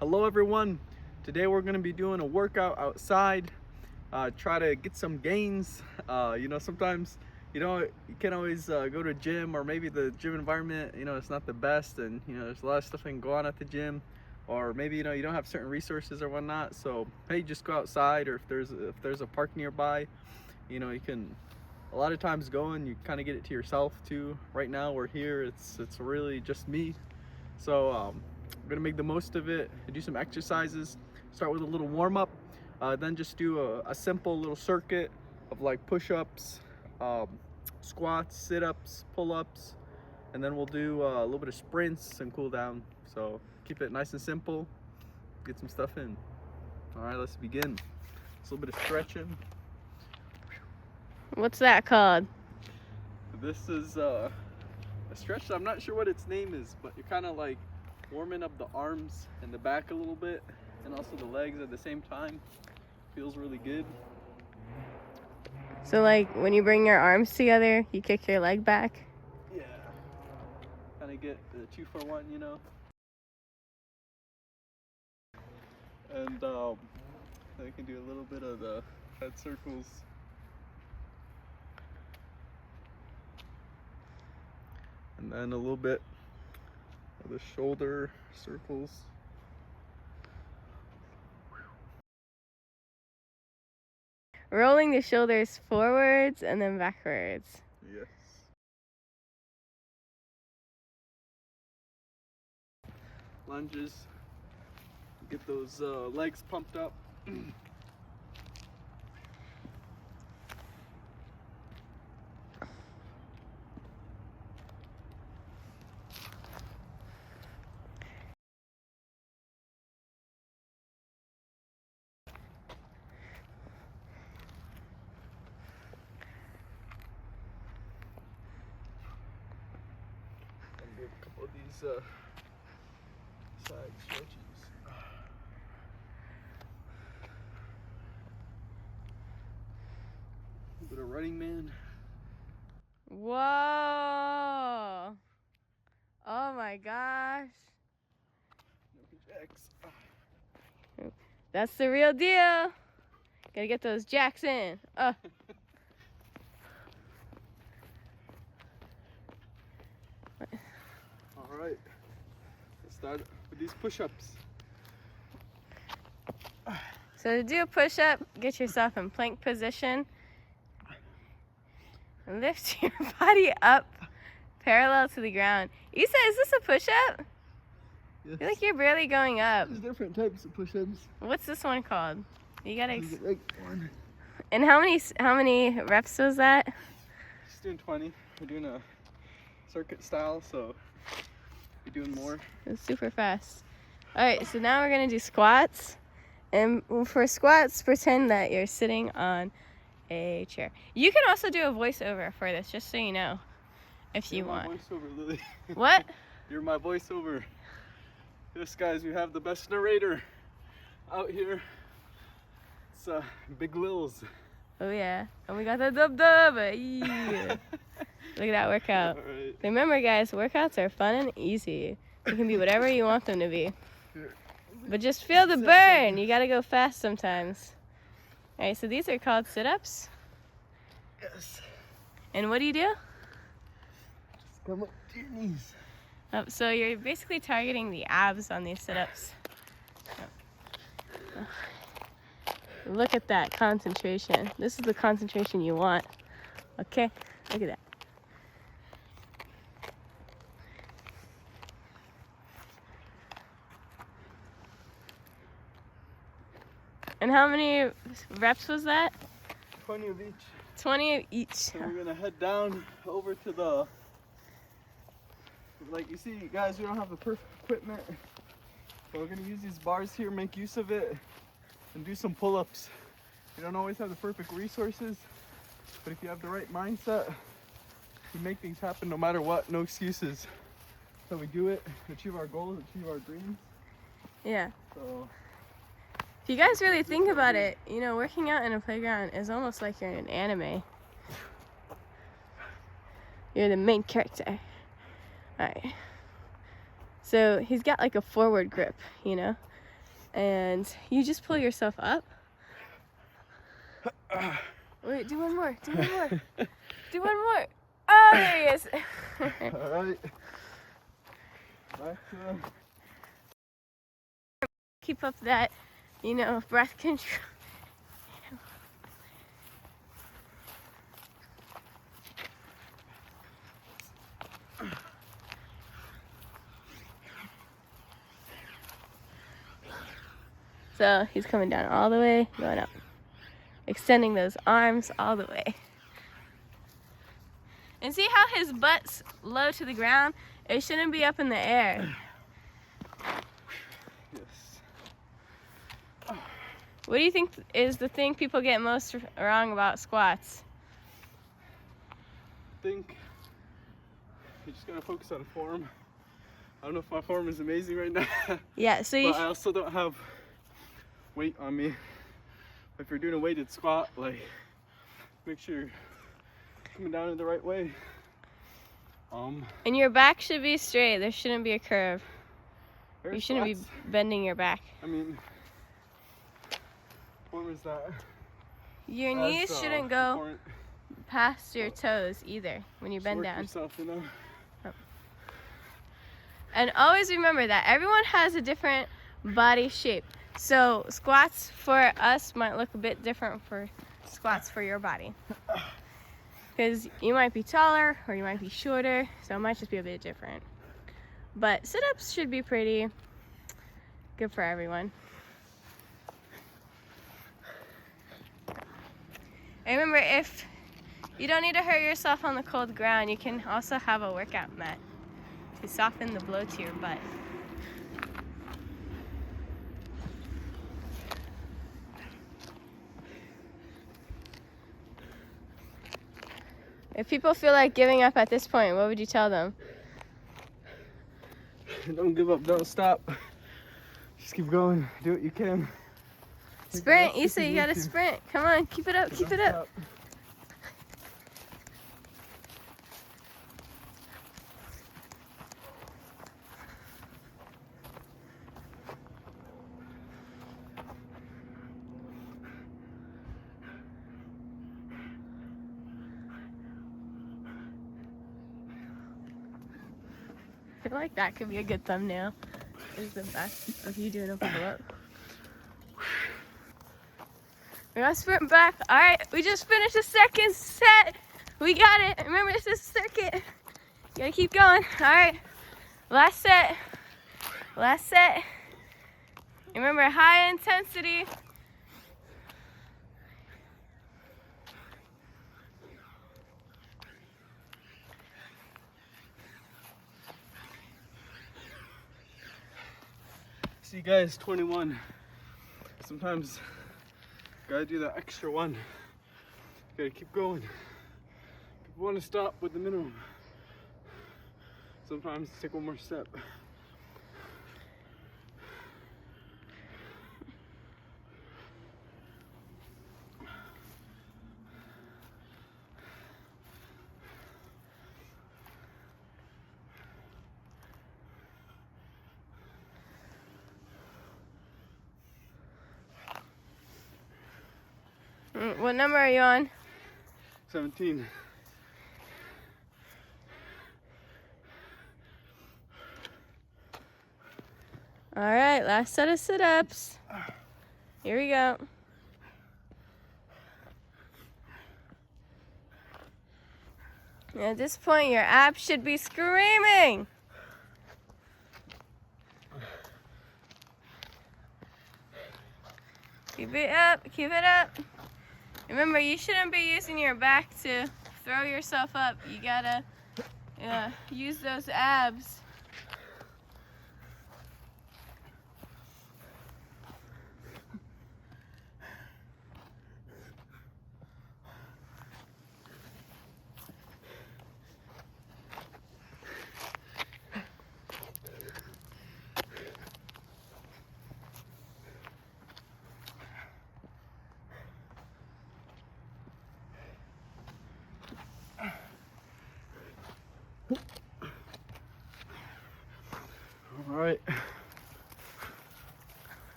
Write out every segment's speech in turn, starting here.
Hello everyone. Today we're going to be doing a workout outside. Try to get some gains. Sometimes you can't always go to a gym, or maybe the gym environment it's not the best, and there's a lot of stuff that can go on at the gym, or maybe you don't have certain resources or whatnot. So hey, just go outside, or if there's a park nearby, you can a lot of times go and you kind of get it to yourself too. Right now we're here, it's really just me. So we're gonna make the most of it and do some exercises. Start with a little warm-up, then just do a simple little circuit of like push-ups, squats, sit-ups, pull-ups, and then we'll do a little bit of sprints and cool down. So keep it nice and simple, get some stuff in. All right, let's begin. Just a little bit of stretching. What's that called? This is a stretch. I'm not sure what its name is, but you're kind of like warming up the arms and the back a little bit, and also the legs at the same time. Feels really good. So like when you bring your arms together, you kick your leg back? Yeah. Kind of get the 2-for-1, And I can do a little bit of the head circles. And then a little bit of the shoulder circles. Rolling the shoulders forwards and then backwards. Yes. Lunges. Get those legs pumped up. Do a couple of these side stretches. A little bit of running man. Whoa! Oh my gosh. Jacks. That's the real deal. Gotta get those jacks in. All right. Let's start with these push-ups. So to do a push-up, get yourself in plank position. And lift your body up parallel to the ground. Isa, is this a push-up? Yes. I feel like you're barely going up. There's different types of push-ups. What's this one called? You gotta. Like one. And how many reps was that? Just doing 20. We're doing a circuit style, so we're doing more. It's super fast. All right, so now we're gonna do squats. And for squats, pretend that you're sitting on a chair. You can also do a voiceover for this, just so you know, if you want. You're my voiceover, Lily. What? You're my voiceover. Yes, guys, we have the best narrator out here. It's Big Lils. Oh yeah, and we got the dub. Yeah. Look at that workout. All right. Remember, guys, workouts are fun and easy. They can be whatever you want them to be. But just feel the burn. You gotta go fast sometimes. All right, so these are called sit-ups. Yes. And what do you do? Just come up to your knees. So you're basically targeting the abs on these sit-ups. Look at that concentration. This is the concentration you want. Okay, look at that. And how many reps was that? 20 of each. 20 of each. So we're gonna head down over to the, like you see, guys, we don't have the perfect equipment. So we're gonna use these bars here, make use of it, and do some pull-ups. You don't always have the perfect resources, but if you have the right mindset, you make things happen no matter what, no excuses. So we do it, achieve our goals, achieve our dreams. Yeah. So if you guys really think about it, working out in a playground is almost like you're in an anime. You're the main character. Alright. So he's got like a forward grip, And you just pull yourself up. Wait, do one more. Do one more. Do one more. Oh, there he is. All right. Back to Keep up that, breath control. So he's coming down all the way, going up. Extending those arms all the way. And see how his butt's low to the ground? It shouldn't be up in the air. yes. What do you think is the thing people get most wrong about squats? I think you're just gonna focus on form. I don't know if my form is amazing right now. Yeah, so you but I also don't have weight on me. If you're doing a weighted squat, like, make sure you're coming down in the right way. And your back should be straight. There shouldn't be a curve. There's You shouldn't squats. be bending your back. I mean, form is that. Your knees shouldn't go important. past your toes either when you Just bend work down. yourself, you know? And always remember that everyone has a different body shape. So squats for us might look a bit different for squats for your body. Because you might be taller or you might be shorter, so it might just be a bit different. But sit-ups should be pretty good for everyone. And remember, if you don't need to hurt yourself on the cold ground, you can also have a workout mat to soften the blow to your butt. If people feel like giving up at this point, what would you tell them? Don't give up, don't stop. Just keep going, do what you can. Sprint, Issa, you gotta sprint. Come on, keep it up, keep it up. I feel like that could be a good thumbnail. Is the best of you doing a pull-up. We gotta sprint back. All right, we just finished the second set. We got it. Remember, this is a circuit. You gotta keep going. All right, last set. Last set. Remember, high intensity. See guys, 21. Sometimes gotta do that extra one. Gotta keep going. People want to stop with the minimum. Sometimes take one more step. What number are you on? 17. All right, last set of sit-ups. Here we go. And at this point, your abs should be screaming. Keep it up, keep it up. Remember, you shouldn't be using your back to throw yourself up. You gotta use those abs.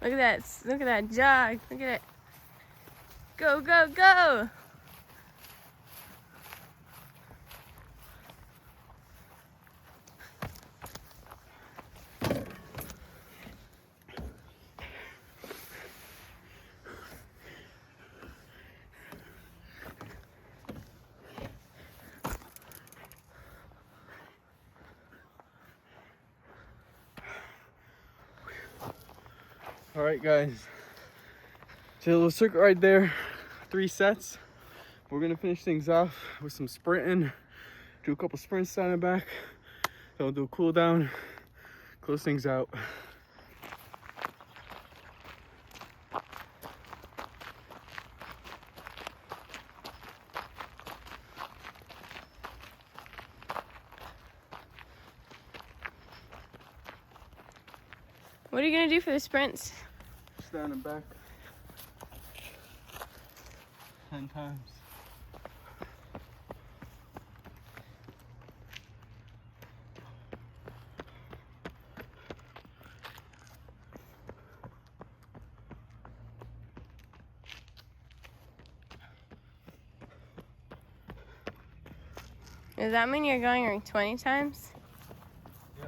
Look at that. Look at that jog. Look at it. Go, go, go. All right, guys. So a little circuit right there, 3 sets. We're gonna finish things off with some sprinting. Do a couple sprints down and back. Then we'll do a cool down, close things out. What are you gonna do for the sprints? Just down and back 10 times. Does that mean you're going like 20 times? Yeah.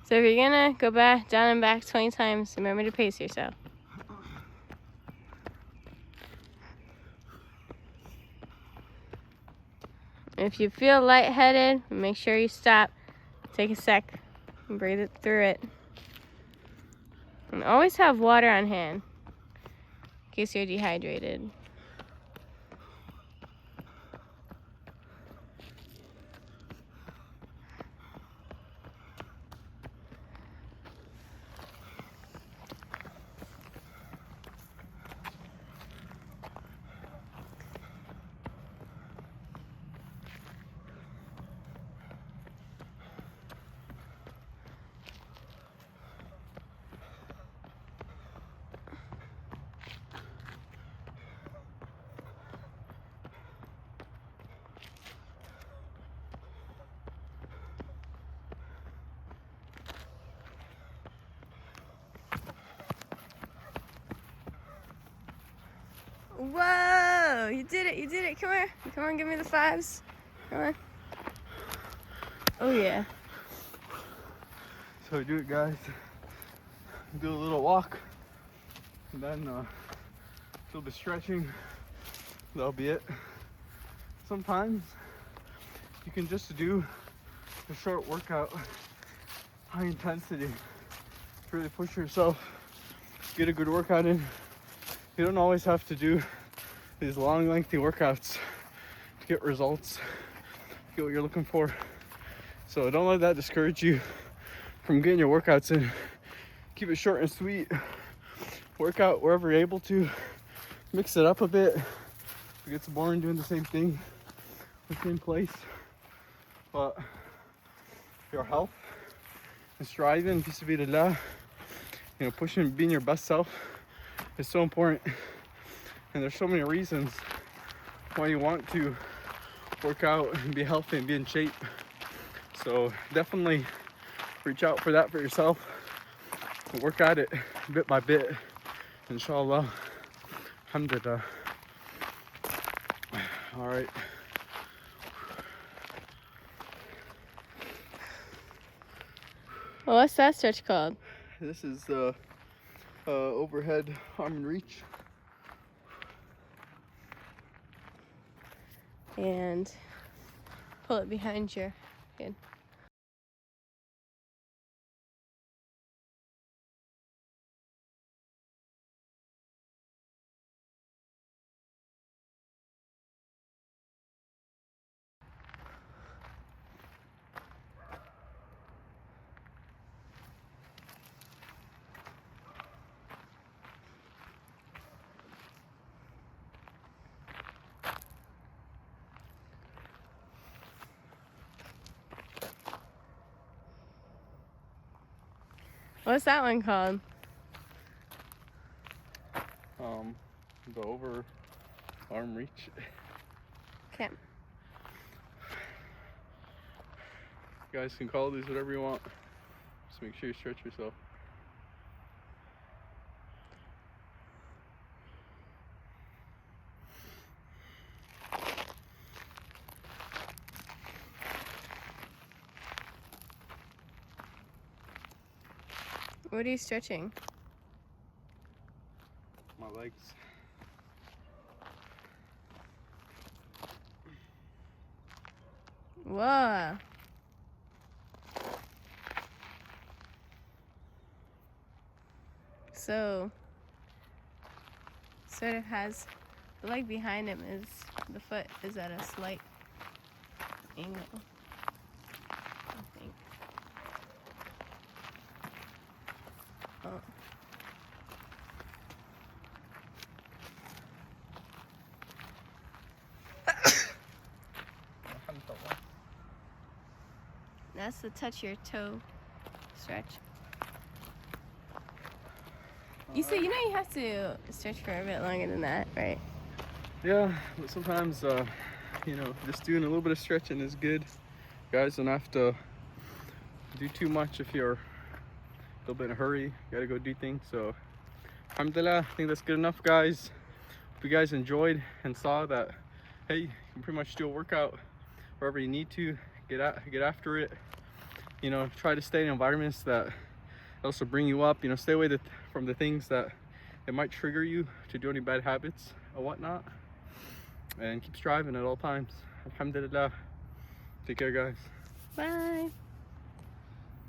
So if you're gonna go back, down and back 20 times, remember to pace yourself. If you feel lightheaded, make sure you stop, take a sec, and breathe it through it. And always have water on hand in case you're dehydrated. Whoa! You did it! You did it! Come here! Come on, give me the 5s. Come on. Oh yeah. So do it, guys. Do a little walk, and then a little bit stretching. That'll be it. Sometimes you can just do a short workout, high intensity. Really push yourself, get a good workout in. You don't always have to do these long, lengthy workouts to get results, get what you're looking for. So don't let that discourage you from getting your workouts in. Keep it short and sweet. Work out wherever you're able to. Mix it up a bit. If it gets boring doing the same thing, the same place. But your health and striving, fisabilillah, pushing, being your best self is so important. And there's so many reasons why you want to work out and be healthy and be in shape. So definitely reach out for that for yourself and work at it bit by bit, inshallah. Alhamdulillah. All right. Well, what's that stretch called? This is the overhead arm and reach. And pull it behind your head. What's that one called? The over arm reach. Okay. You guys can call these whatever you want. Just make sure you stretch yourself. What are you stretching? My legs. Whoa. So, sort of has the leg behind him is the foot is at a slight angle, I think. Oh. That's the touch your toe stretch. You said you have to stretch for a bit longer than that, right? Yeah, but sometimes just doing a little bit of stretching is good. You guys don't have to do too much if you're a little bit in a hurry. You gotta go do things. So alhamdulillah, I think that's good enough, guys. If you guys enjoyed and saw that, hey, you can pretty much do a workout wherever you need to. Get after it. Try to stay in environments that also bring you up. Stay away from the things that might trigger you to do any bad habits or whatnot. And keep striving at all times. Alhamdulillah. Take care, guys. Bye.